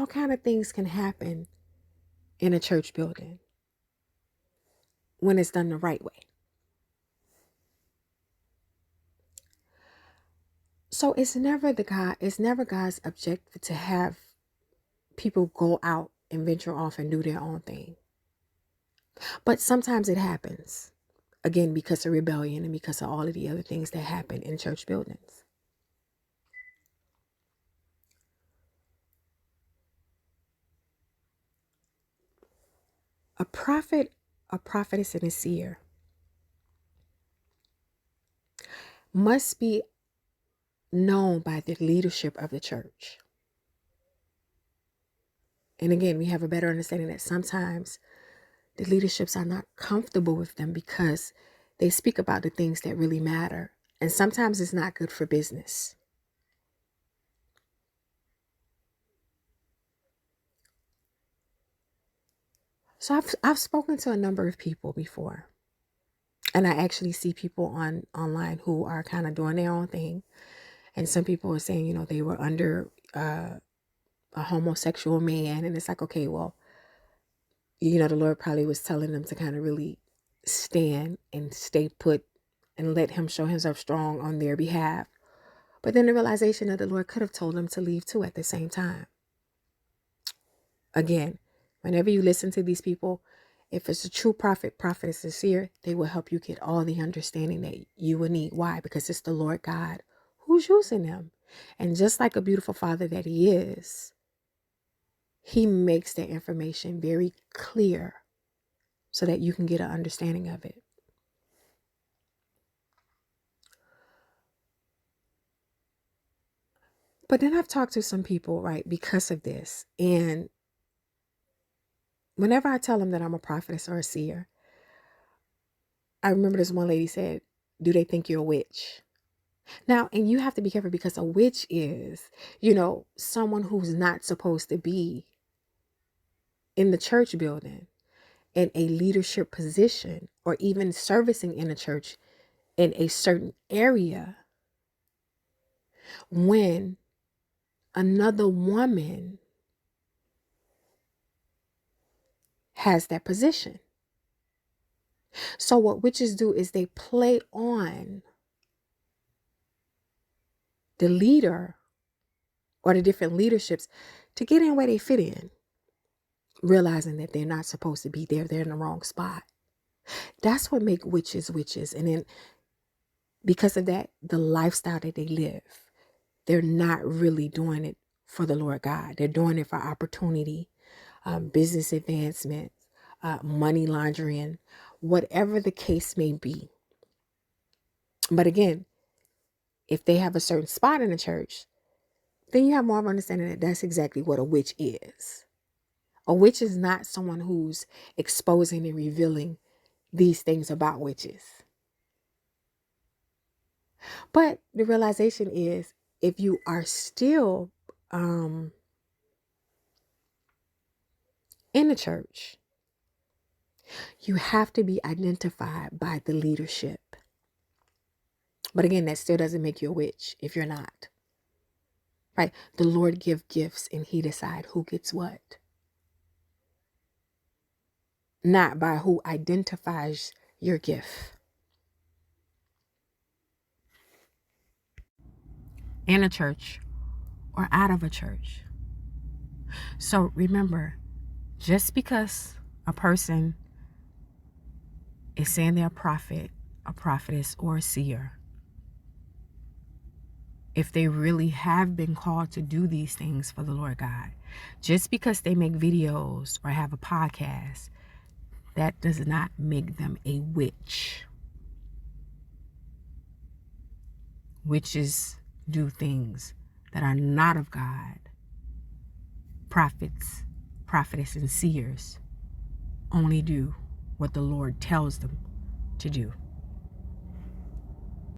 kind of things can happen in a church building when it's done the right way. So it's never God's objective to have people go out and venture off and do their own thing. But sometimes it happens, again, because of rebellion and because of all of the other things that happen in church buildings. A prophet, a prophetess, and a seer must be known by the leadership of the church. And again, we have a better understanding that sometimes the leaderships are not comfortable with them because they speak about the things that really matter. And sometimes it's not good for business. So I've spoken to a number of people before. And I actually see people online who are kind of doing their own thing. And some people are saying, they were under a homosexual man. And it's like, okay, well, the Lord probably was telling them to kind of really stand and stay put and let him show himself strong on their behalf. But then the realization that the Lord could have told them to leave too at the same time. Again, whenever you listen to these people, if it's a true prophet, prophetess, and seer, they will help you get all the understanding that you will need. Why? Because it's the Lord God who's using them. And just like a beautiful father that he is, he makes that information very clear so that you can get an understanding of it. But then I've talked to some people, right, because of this. And whenever I tell them that I'm a prophetess or a seer, I remember this one lady said, do they think you're a witch? Now, and you have to be careful because a witch is, someone who's not supposed to be in the church building in a leadership position or even servicing in a church in a certain area when another woman has that position. So what witches do is they play on the leader or the different leaderships to get in where they fit in, realizing that they're not supposed to be there. They're in the wrong spot. That's what makes witches witches. And then because of that, the lifestyle that they live, they're not really doing it for the Lord God. They're doing it for opportunity, business advancement, money laundering, whatever the case may be. But again, if they have a certain spot in the church, then you have more of an understanding that that's exactly what a witch is. A witch is not someone who's exposing and revealing these things about witches. But the realization is, if you are still in the church, you have to be identified by the leadership. But again, that still doesn't make you a witch if you're not. Right? The Lord gives gifts and he decides who gets what. Not by who identifies your gift. In a church or out of a church. So remember, just because a person is saying they're a prophet, a prophetess, or a seer, if they really have been called to do these things for the Lord God, just because they make videos or have a podcast, that does not make them a witch. Witches do things that are not of God. Prophets, prophetess, and seers only do what the Lord tells them to do.